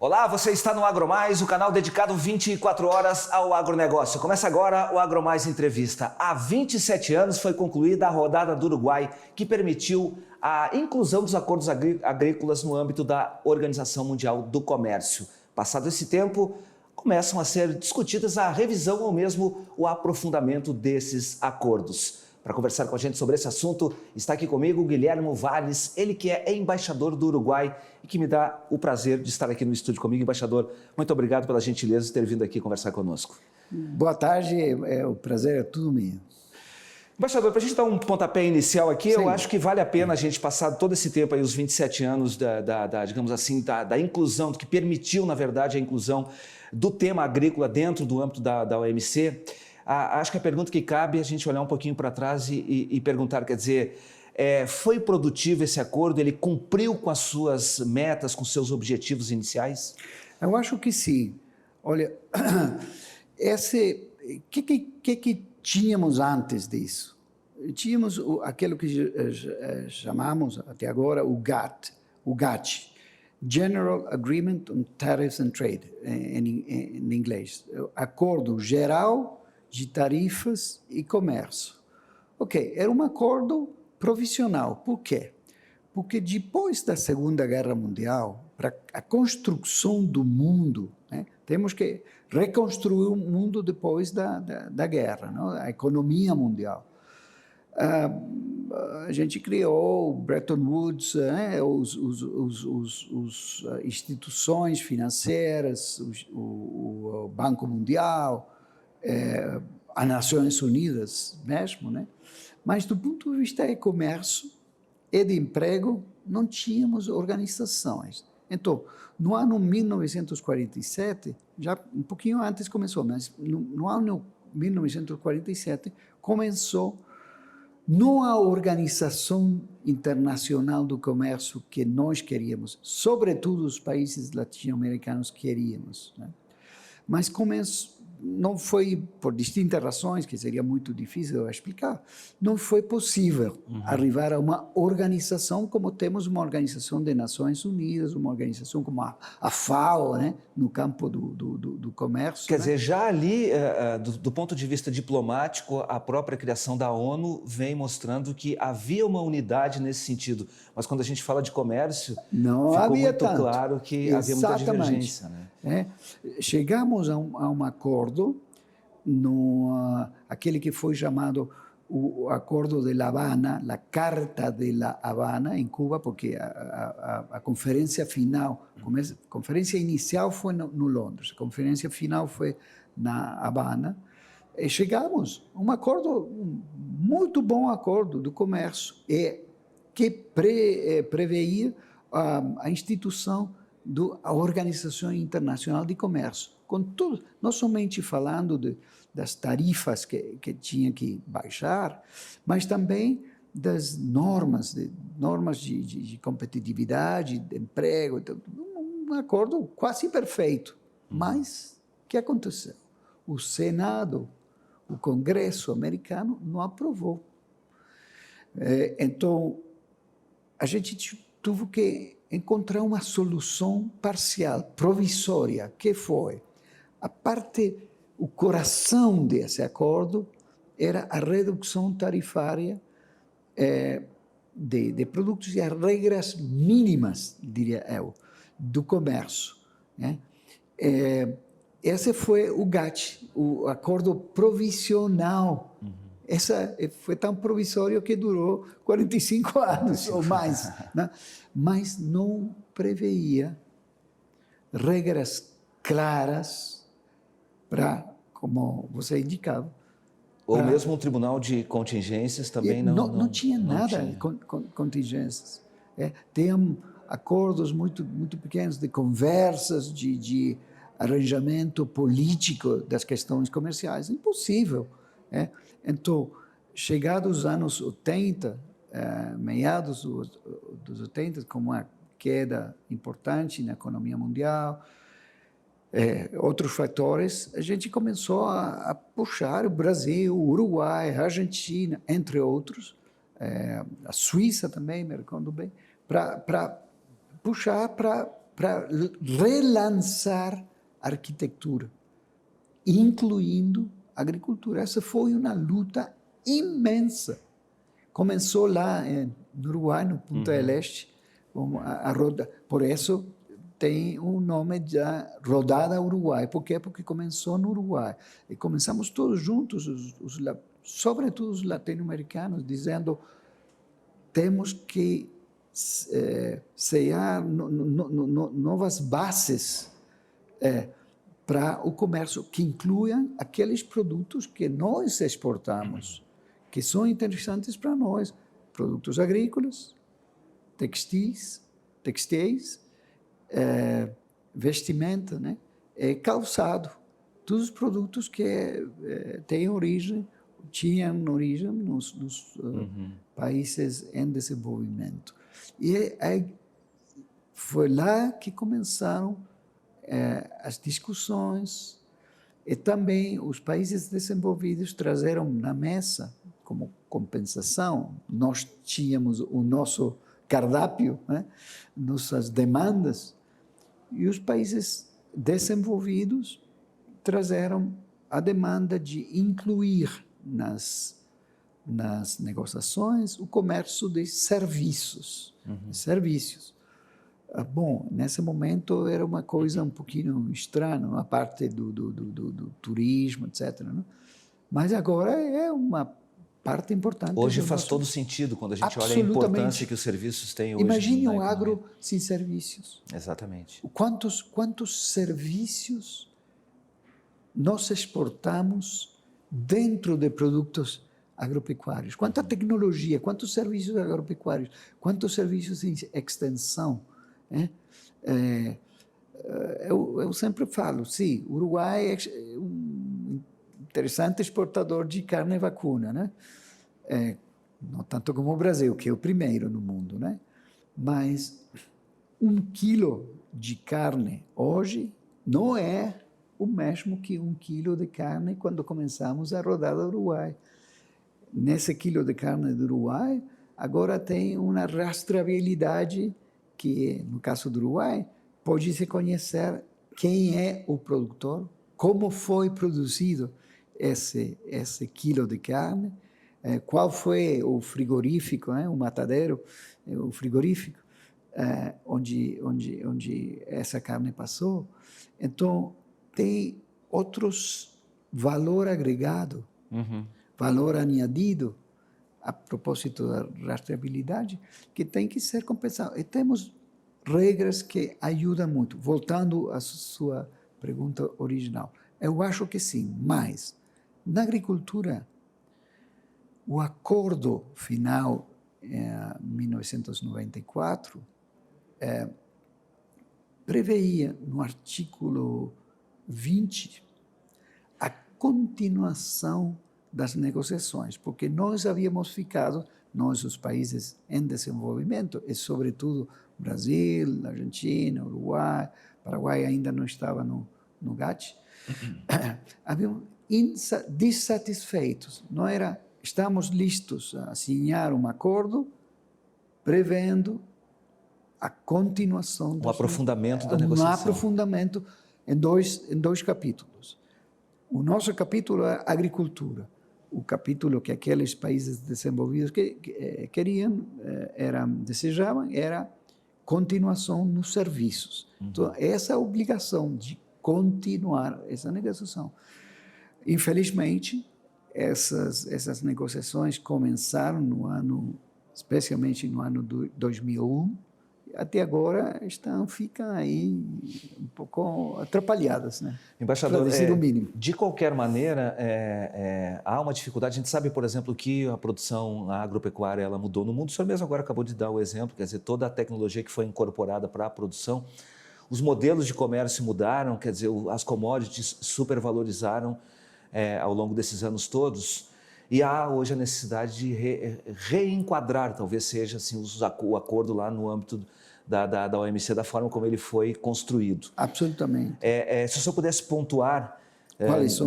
Olá, você está no AgroMais, o canal dedicado 24 horas ao agronegócio. Começa agora o AgroMais Entrevista. Há 27 anos foi concluída a rodada do Uruguai, que permitiu a inclusão dos acordos agrícolas no âmbito da Organização Mundial do Comércio. Passado esse tempo, começam a ser discutidas a revisão ou mesmo o aprofundamento desses acordos. Para conversar com a gente sobre esse assunto, está aqui comigo o Guilherme Valles, ele que é embaixador do Uruguai e que me dá o prazer de estar aqui no estúdio comigo. Embaixador, muito obrigado pela gentileza de ter vindo aqui conversar conosco. Boa tarde, o prazer é tudo meu. Embaixador, para a gente dar um pontapé inicial aqui, Sim. Eu acho que vale a pena a gente passar todo esse tempo aí, os 27 anos digamos assim, da inclusão, do que permitiu, na verdade, a inclusão do tema agrícola dentro do âmbito da OMC. Acho que a pergunta que cabe é a gente olhar um pouquinho para trás e perguntar, quer dizer, foi produtivo esse acordo? Ele cumpriu com as suas metas, com seus objetivos iniciais? Eu acho que sim. Olha, que tínhamos antes disso? Tínhamos aquilo que chamamos até agora o GATT, General Agreement on Tariffs and Trade, em inglês. Acordo Geral de Tarifas e Comércio. Ok, era um acordo provisional. Por quê? Porque depois da Segunda Guerra Mundial, para a construção do mundo, né, temos que reconstruir o mundo depois da guerra, não? A economia mundial. A gente criou Bretton Woods, né, as instituições financeiras, o Banco Mundial, as Nações Unidas mesmo, né? Mas do ponto de vista de comércio e de emprego, não tínhamos organizações. Então, no ano 1947, já um pouquinho antes começou, mas no ano 1947 começou não a Organização Internacional do Comércio que nós queríamos, sobretudo os países latino-americanos queríamos, né? Mas não foi, por distintas razões, que seria muito difícil eu explicar, não foi possível arribar a uma organização como temos uma organização das Nações Unidas, uma organização como a FAO, né, no campo do comércio. Quer dizer, já ali, do ponto de vista diplomático, a própria criação da ONU vem mostrando que havia uma unidade nesse sentido. Mas quando a gente fala de comércio, não ficou havia muito tanto. claro que havia muita divergência, né? Chegamos a um acordo, aquele que foi chamado o Acordo de La Habana, a Carta de La Habana, em Cuba, porque a conferência final, a conferência inicial foi no Londres, a conferência final foi na Habana, e chegamos a um acordo, um muito bom acordo do comércio, que preveia a instituição da Organização Internacional de Comércio, com tudo, não somente falando das tarifas que tinha que baixar, mas também das normas de competitividade, de emprego, um acordo quase perfeito. Mas o que aconteceu? O Senado, o Congresso americano não aprovou. Então, a gente teve que encontrar uma solução parcial, provisória, que foi o coração desse acordo era a redução tarifária de produtos e as regras mínimas, diria eu, do comércio, né? Esse foi o GATT, o acordo provisional. Essa foi tão provisório que durou 45 anos ou mais, né? Mas não preveia regras claras para, como você indicava. Ou mesmo um tribunal de contingências também não tinha nada de contingências. Tem acordos muito pequenos de conversas, de arranjamento político das questões comerciais. Impossível. Então, chegados os anos 80, meados dos 80, com uma queda importante na economia mundial, outros fatores, a gente começou a puxar o Brasil, o Uruguai, a Argentina, entre outros, a Suíça também, me recordo bem, para puxar para para relançar a arquitetura, incluindo a agricultura. Essa foi uma luta imensa. Começou lá no Uruguai, no Punta del Este, por isso tem o nome de Rodada Uruguai. Por quê? Porque começou no Uruguai. E começamos todos juntos, sobretudo os latino-americanos, dizendo temos que criar novas bases para o comércio que incluam aqueles produtos que nós exportamos, que são interessantes para nós, produtos agrícolas, textis, vestimenta, né? Calçado, todos os produtos que tinham origem nos países em desenvolvimento. E foi lá que começaram as discussões, e também os países desenvolvidos trazeram na mesa, como compensação, nós tínhamos o nosso cardápio, né? Nossas demandas, e os países desenvolvidos trazeram a demanda de incluir nas negociações o comércio de serviços. Bom, nesse momento era uma coisa um pouquinho estranha, a parte do turismo, etc. Né? Mas agora é uma parte importante. Hoje faz todo sentido quando a gente olha a importância que os serviços têm hoje. Imagine o agro sem serviços. Exatamente. Quantos serviços nós exportamos dentro de produtos agropecuários? Quanta tecnologia, quantos serviços agropecuários, quantos serviços em extensão. Eu sempre falo, sim, o Uruguai é um interessante exportador de carne vacuna, né? Não tanto como o Brasil, que é o primeiro no mundo, né? Mas 1 quilo de carne hoje não é o mesmo que 1 quilo de carne quando começamos a rodada Uruguai. Nesse quilo de carne do Uruguai, agora tem uma rastreabilidade que, no caso do Uruguai, pode-se conhecer quem é o produtor, como foi produzido esse quilo de carne, qual foi o frigorífico, o matadeiro, o frigorífico, onde essa carne passou. Então, tem outros valor agregado, valor añadido, a propósito da rastreabilidade, que tem que ser compensado. E temos regras que ajudam muito. Voltando à sua pergunta original, eu acho que sim, mas na agricultura, o acordo final em 1994 preveia no artigo 20 a continuação das negociações, porque nós havíamos ficado, nós os países em desenvolvimento, e sobretudo Brasil, Argentina, Uruguai, Paraguai ainda não estava no GATT, havíamos dissatisfeitos. Não era, estamos listos a assinar um acordo prevendo a continuação um aprofundamento da negociação. Um aprofundamento em dois capítulos. O nosso capítulo é agricultura. O capítulo que aqueles países desenvolvidos queriam, desejavam, era continuação nos serviços. Então, essa obrigação de continuar essa negociação. Infelizmente, essas negociações começaram especialmente no ano 2001, até agora ficam aí um pouco atrapalhadas, né? Embaixador, de qualquer maneira, há uma dificuldade. A gente sabe, por exemplo, que a produção agropecuária ela mudou no mundo. O senhor mesmo agora acabou de dar o exemplo, quer dizer, toda a tecnologia que foi incorporada para a produção, os modelos de comércio mudaram, quer dizer, as commodities supervalorizaram ao longo desses anos todos. E há hoje a necessidade de reenquadrar, talvez seja assim, o acordo lá no âmbito da OMC, da forma como ele foi construído. Absolutamente. Se o senhor pudesse pontuar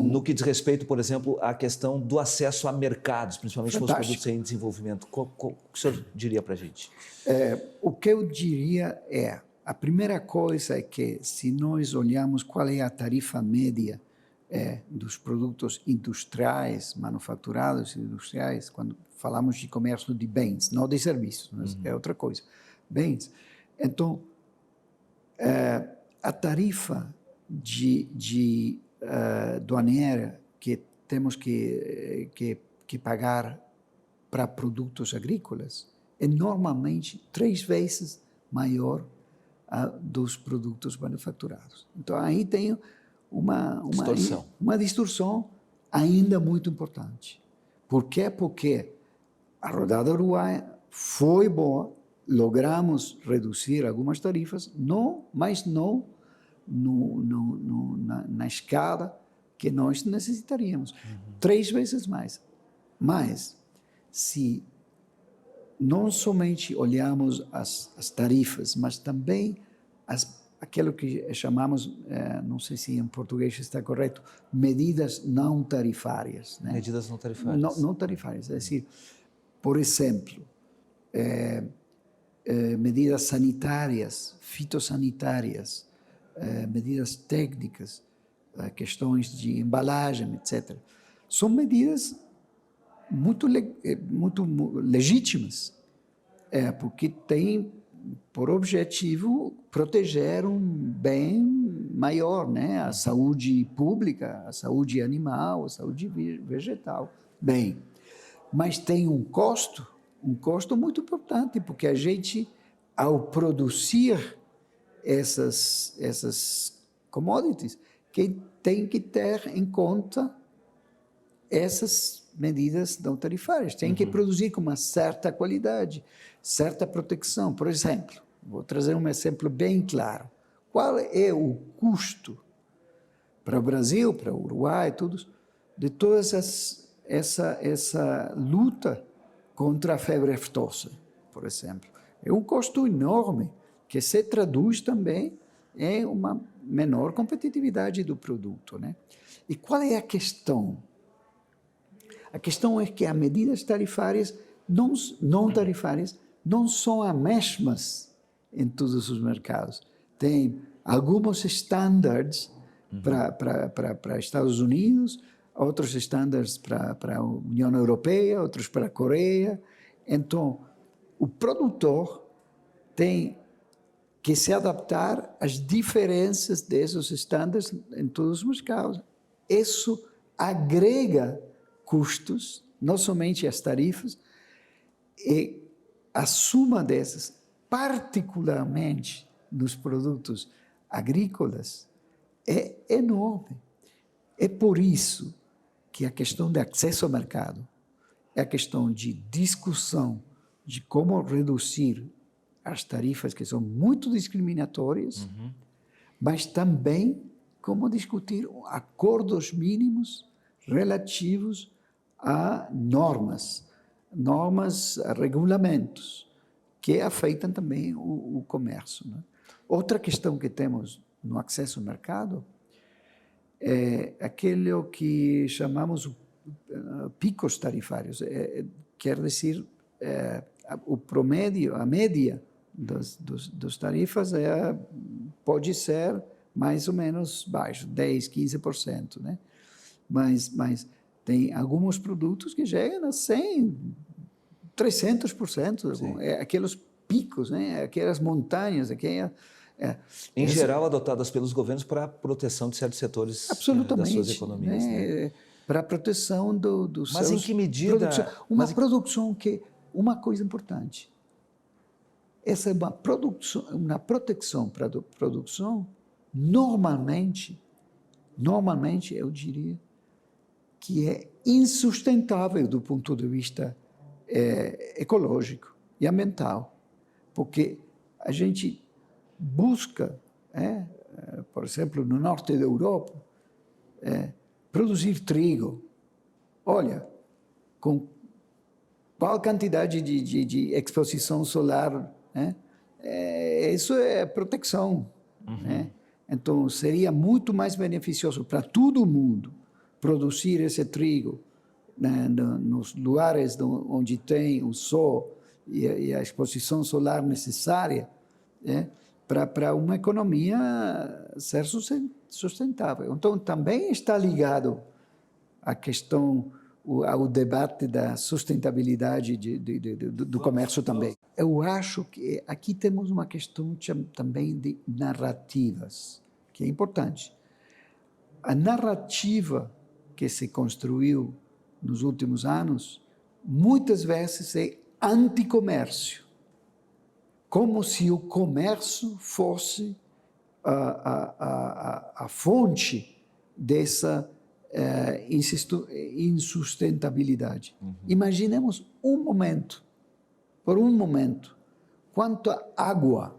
no que diz respeito, por exemplo, à questão do acesso a mercados, principalmente com os produtos em desenvolvimento, o que o senhor diria para a gente? O que eu diria A primeira coisa é que, se nós olharmos qual é a tarifa média dos produtos industriais, manufaturados industriais, quando falamos de comércio de bens, não de serviços, mas é outra coisa, bens. Então, a tarifa doaneira que temos que pagar para produtos agrícolas é normalmente 3 vezes maior dos produtos manufaturados. Então, aí tem uma distorção ainda muito importante. Por quê? Porque a rodada uruguaia foi boa, logramos reduzir algumas tarifas, mas não na escala que nós necessitaríamos. 3 vezes mais. Mas, se não somente olhamos as tarifas, mas também aquilo que chamamos, não sei se em português está correto, medidas não tarifárias. Né? Medidas não tarifárias. Não tarifárias, é decir, por exemplo, medidas sanitárias, fitossanitárias, medidas técnicas, questões de embalagem, etc. São medidas muito legítimas, porque têm por objetivo proteger um bem maior, né? A saúde pública, a saúde animal, a saúde vegetal. Bem, mas tem um custo muito importante, porque a gente, ao produzir essas commodities, tem que ter em conta essas medidas não tarifárias. Tem que produzir com uma certa qualidade, certa proteção. Por exemplo, vou trazer um exemplo bem claro. Qual é o custo para o Brasil, para o Uruguai, de toda essa luta contra a febre aftosa, por exemplo? É um custo enorme que se traduz também em uma menor competitividade do produto, né? E qual é a questão? A questão é que as medidas tarifárias, não tarifárias, não são as mesmas em todos os mercados. Tem alguns estándares para Estados Unidos, outros estándares para a União Europeia, outros para a Coreia. Então, o produtor tem que se adaptar às diferenças desses estándares em todos os mercados. Isso agrega custos, não somente as tarifas, e a soma dessas, particularmente nos produtos agrícolas, é enorme. É por isso que a questão de acesso ao mercado, é a questão de discussão de como reduzir as tarifas, que são muito discriminatórias, mas também como discutir acordos mínimos relativos a normas, a regulamentos, que afetam também o comércio. Né? Outra questão que temos no acesso ao mercado é aquilo que chamamos picos tarifários. Quer dizer, o promédio, a média das tarifas pode ser mais ou menos baixo, 10%, 15%, né? Mas tem alguns produtos que chegam a 100%, 300%, aqueles picos, né? Aquelas montanhas, em geral, adotadas pelos governos para a proteção de certos setores das suas economias. Né? Para a proteção dos Mas seus... em que medida... Uma coisa importante, essa é uma proteção para a produção, normalmente eu diria que é insustentável do ponto de vista ecológico e ambiental, porque a gente busca, por exemplo, no norte da Europa, produzir trigo. Olha, com qual quantidade de exposição solar, isso é proteção. Né? Então, seria muito mais beneficioso para todo mundo produzir esse trigo, né, nos lugares onde tem o sol e a exposição solar necessária, para uma economia ser sustentável. Então, também está ligado à questão, ao debate da sustentabilidade do comércio também. Eu acho que aqui temos uma questão também de narrativas, que é importante. A narrativa que se construiu nos últimos anos, muitas vezes é anticomércio, como se o comércio fosse a fonte dessa insustentabilidade. Imaginemos por um momento, quanta água,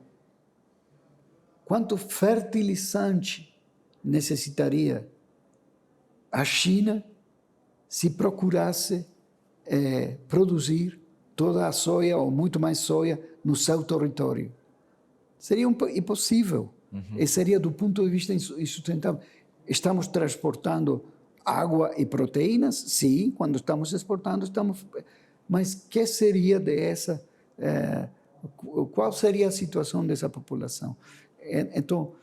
quanto fertilizante necessitaria a China se procurasse produzir toda a soja ou muito mais soja no seu território. Seria impossível. E seria, do ponto de vista insustentável. Estamos transportando água e proteínas? Sim, quando estamos exportando, estamos... Mas que seria dessa... qual seria a situação dessa população? Então,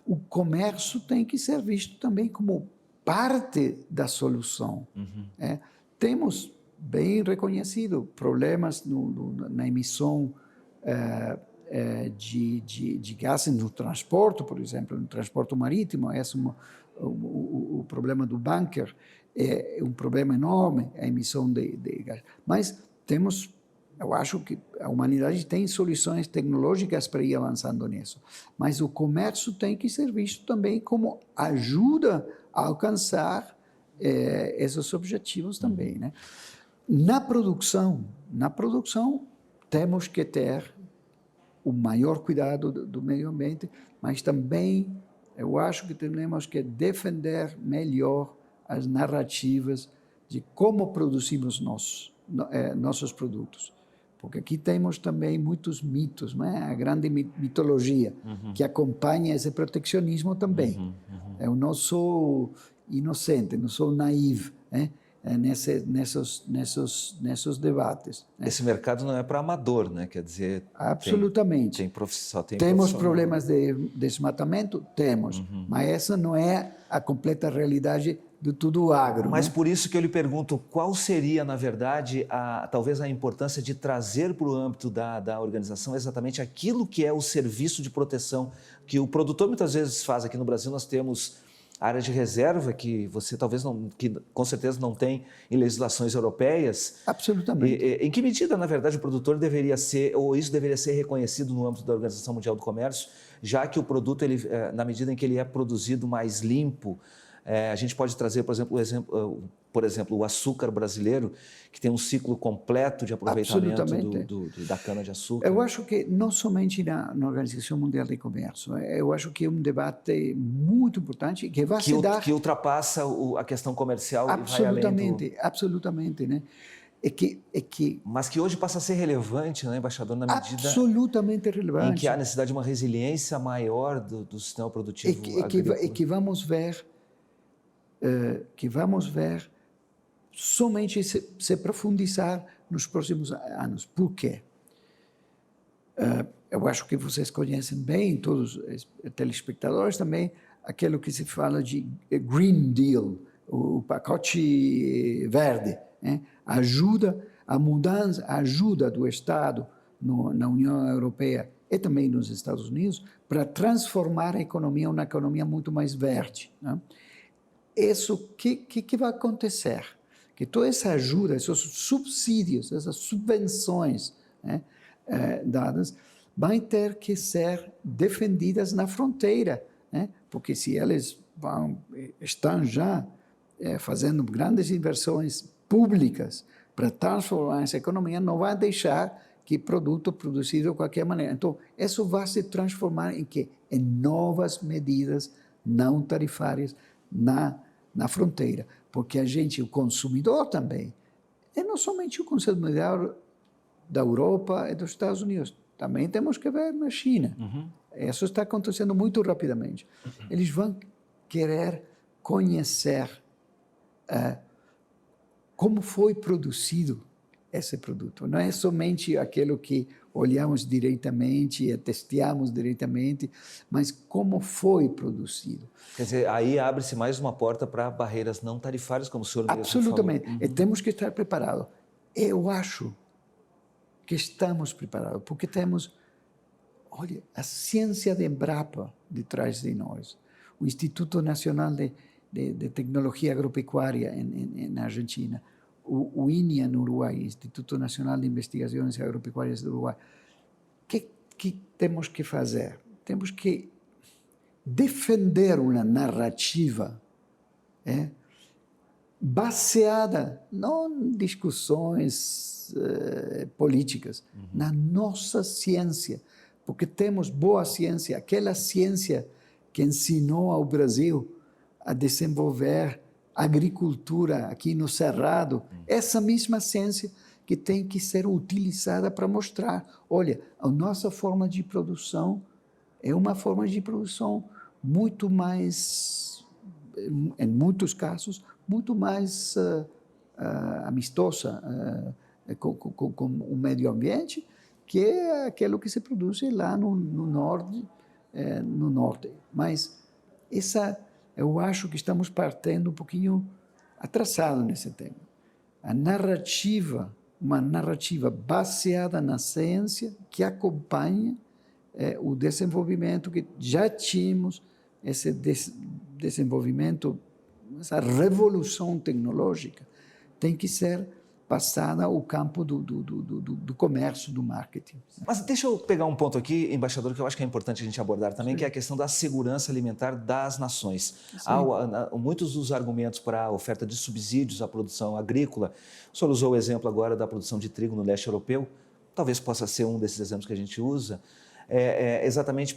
o comércio tem que ser visto também como parte da solução. Temos bem reconhecido problemas na emissão de gases no transporte, por exemplo, no transporte marítimo. O problema do bunker é um problema enorme, a emissão de gás. Mas eu acho que a humanidade tem soluções tecnológicas para ir avançando nisso. Mas o comércio tem que ser visto também como ajuda a alcançar esses objetivos também, né? Na produção temos que ter o maior cuidado do meio ambiente, mas também eu acho que temos que defender melhor as narrativas de como produzimos nossos produtos. Porque aqui temos também muitos mitos, né? A grande mitologia que acompanha esse protecionismo também. Eu não sou inocente, não sou naivo, né? Nesses debates. Né? Esse mercado não é para amador, né? Quer dizer, absolutamente. Temos problemas de desmatamento? Temos, mas essa não é a completa realidade de tudo o agro. Mas né? por isso que eu lhe pergunto, qual seria, na verdade, talvez a importância de trazer para o âmbito da organização exatamente aquilo que é o serviço de proteção que o produtor muitas vezes faz. Aqui no Brasil nós temos área de reserva que você talvez não, que com certeza não tem em legislações europeias. Absolutamente. Em que medida, na verdade, o produtor deveria ser, ou isso deveria ser reconhecido no âmbito da Organização Mundial do Comércio, já que o produto, na medida em que ele é produzido mais limpo, a gente pode trazer, por exemplo, o açúcar brasileiro, que tem um ciclo completo de aproveitamento da cana-de-açúcar. Eu acho que não somente na Organização Mundial de Comércio, eu acho que é um debate muito importante que vai se dar... Que ultrapassa a questão comercial e vai além do... Absolutamente, né? Mas que hoje passa a ser relevante, né, embaixador, na medida... Absolutamente relevante. Em que há necessidade de uma resiliência maior do sistema produtivo agrícola. E que vamos ver somente se profundizar nos próximos anos. Por quê? Eu acho que vocês conhecem bem, todos os telespectadores também, aquilo que se fala de Green Deal, o pacote verde, né? A mudança, a ajuda do Estado na União Europeia e também nos Estados Unidos para transformar a economia em uma economia muito mais verde, né? Isso, que vai acontecer? Que toda essa ajuda, esses subsídios, essas subvenções, né, dadas, vão ter que ser defendidas na fronteira, né? Porque se eles estão já fazendo grandes inversões públicas para transformar essa economia, não vai deixar que produto produzido de qualquer maneira. Então, isso vai se transformar em novas medidas não tarifárias na fronteira, porque o consumidor também, e não somente o consumidor da Europa e dos Estados Unidos, também temos que ver na China. Isso está acontecendo muito rapidamente. Eles vão querer conhecer como foi produzido esse produto. Não é somente aquilo que olhamos diretamente e testeamos diretamente, mas como foi produzido. Quer dizer, aí abre-se mais uma porta para barreiras não tarifárias, como o senhor mesmo falou. Absolutamente. E temos que estar preparados. Eu acho que estamos preparados, porque temos, olha, a ciência de Embrapa de trás de nós, o Instituto Nacional de Tecnologia Agropecuária na Argentina, o INIA no Uruguai, Instituto Nacional de Investigações Agropecuárias do Uruguai. O que temos que fazer? Temos que defender uma narrativa baseada não em discussões políticas, na nossa ciência, porque temos boa ciência, aquela ciência que ensinou ao Brasil a desenvolver agricultura aqui no Cerrado, essa mesma ciência que tem que ser utilizada para mostrar, olha, a nossa forma de produção é uma forma de produção muito mais, em muitos casos, muito mais amistosa com o meio ambiente, que é aquilo que se produz lá no norte. Mas eu acho que estamos partindo um pouquinho atrasado nesse tema. A narrativa, uma narrativa baseada na ciência que acompanha o desenvolvimento que já tínhamos, esse desenvolvimento, essa revolução tecnológica tem que ser passada ao campo do comércio, do marketing. Mas deixa eu pegar um ponto aqui, embaixador, que eu acho que é importante a gente abordar também, Sim. que é a questão da segurança alimentar das nações. Há muitos dos argumentos para a oferta de subsídios à produção agrícola. O senhor usou o exemplo agora da produção de trigo no leste europeu, talvez possa ser um desses exemplos que a gente usa, exatamente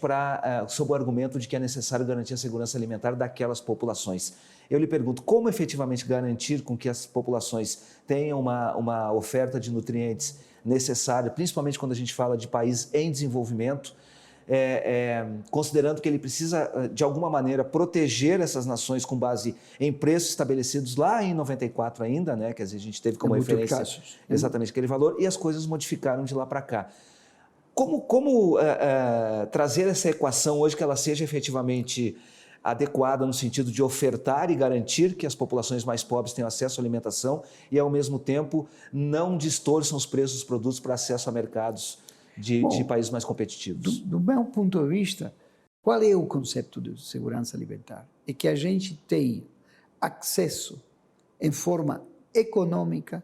sob o argumento de que é necessário garantir a segurança alimentar daquelas populações. Eu lhe pergunto, como efetivamente garantir com que as populações tenham uma oferta de nutrientes necessária, principalmente quando a gente fala de país em desenvolvimento, considerando que ele precisa, de alguma maneira, proteger essas nações com base em preços estabelecidos lá em 94 ainda, né? Quer dizer, a gente teve como referência exatamente aquele valor, e as coisas modificaram de lá para cá. Como trazer essa equação hoje que ela seja efetivamente adequada no sentido de ofertar e garantir que as populações mais pobres tenham acesso à alimentação e, ao mesmo tempo, não distorçam os preços dos produtos para acesso a mercados de países mais competitivos? Do meu ponto de vista, qual é o conceito de segurança alimentar? É que a gente tenha acesso em forma econômica,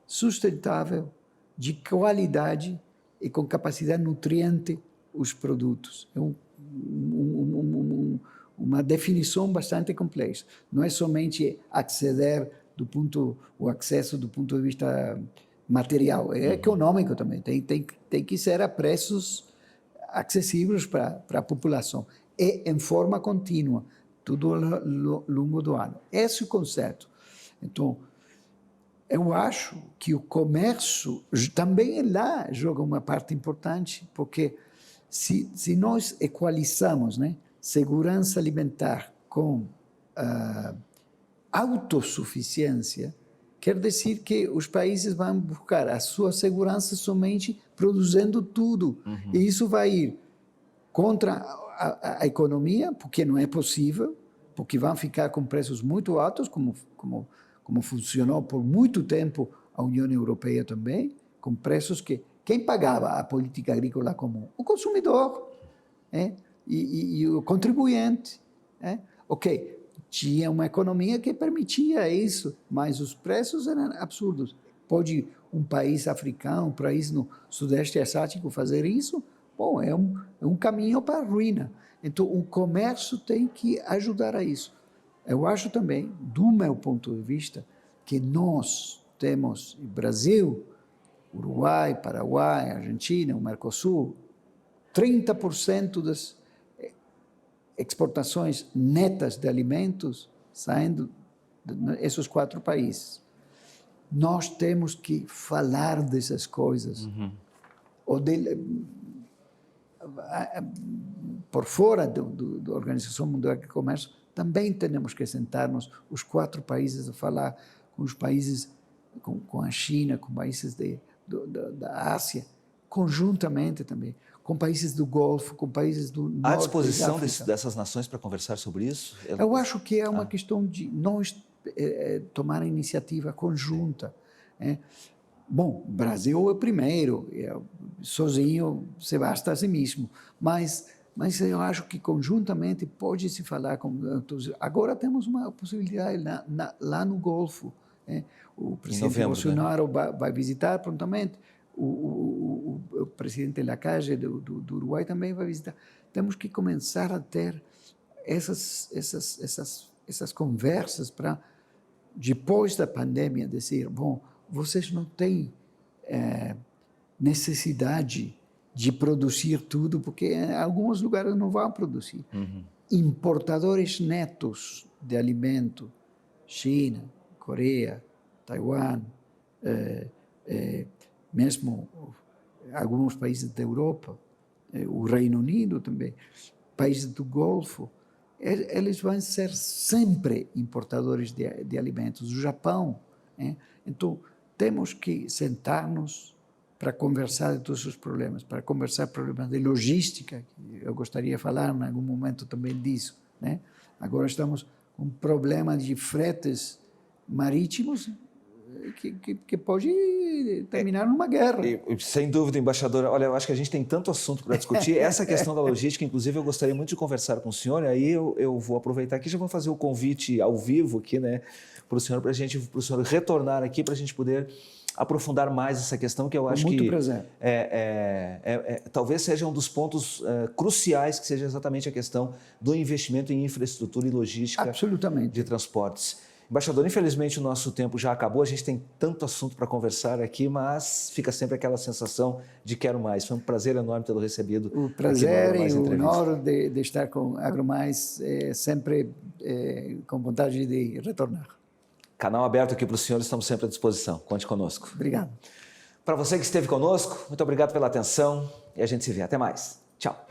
sustentável, de qualidade e com capacidade nutriente os produtos. É uma definição bastante complexa. Não é somente o acesso do ponto de vista material, é econômico também. Tem que ser a preços acessíveis para a população. E em forma contínua, tudo ao longo do ano. Esse é o conceito. Então, eu acho que o comércio também lá joga uma parte importante, porque se nós equalizamos, né, segurança alimentar com autossuficiência, quer dizer que os países vão buscar a sua segurança somente produzindo tudo. E isso vai ir contra a economia, porque não é possível, porque vão ficar com preços muito altos, como funcionou por muito tempo a União Europeia também, com preços que quem pagava a política agrícola comum? O consumidor e o contribuinte. Ok, tinha uma economia que permitia isso, mas os preços eram absurdos. Pode um país africano, um país no Sudeste Asiático fazer isso? Bom, é um caminho para a ruína. Então, o comércio tem que ajudar a isso. Eu acho também, do meu ponto de vista, que nós temos, Brasil, Uruguai, Paraguai, Argentina, o Mercosul, 30% das exportações netas de alimentos saindo desses 4 países. Nós temos que falar dessas coisas. Por fora da Organização Mundial do Comércio, também temos que sentar-nos, os 4 países, a falar com os países com a China, com países da Ásia, conjuntamente também, com países do Golfo, com países do Norte. Há disposição dessas nações para conversar sobre isso? Eu acho que é uma questão de nós tomar a iniciativa conjunta. Bom, o Brasil é o primeiro, sozinho se basta a si mesmo, mas eu acho que conjuntamente pode se falar com todos. Agora temos uma possibilidade lá no Golfo. O presidente Bolsonaro vai visitar prontamente, o presidente Lacalle do Uruguai também vai visitar. Temos que começar a ter essas conversas para, depois da pandemia, dizer, bom, vocês não têm necessidade de produzir tudo, porque em alguns lugares não vão produzir. Importadores netos de alimento, China, Coreia, Taiwan, mesmo alguns países da Europa, o Reino Unido também, países do Golfo, eles vão ser sempre importadores de alimentos. O Japão. Então, temos que sentar-nos para conversar de todos os problemas, para conversar problemas de logística, que eu gostaria de falar em algum momento também disso. Agora estamos com um problema de fretes marítimos que pode terminar numa guerra. Sem dúvida, embaixador. Olha, eu acho que a gente tem tanto assunto para discutir. Essa questão da logística, inclusive, eu gostaria muito de conversar com o senhor. Aí eu vou aproveitar aqui, já vou fazer o convite ao vivo aqui, para o senhor retornar aqui, para a gente poder aprofundar mais essa questão, que eu acho que talvez seja um dos pontos cruciais, que seja exatamente a questão do investimento em infraestrutura e logística de transportes. Embaixador, infelizmente o nosso tempo já acabou, a gente tem tanto assunto para conversar aqui, mas fica sempre aquela sensação de quero mais. Foi um prazer enorme tê-lo recebido. O prazer e o honor de estar com AgroMais, sempre com vontade de retornar. Canal aberto aqui para o senhor, estamos sempre à disposição. Conte conosco. Obrigado. Para você que esteve conosco, muito obrigado pela atenção e a gente se vê. Até mais. Tchau.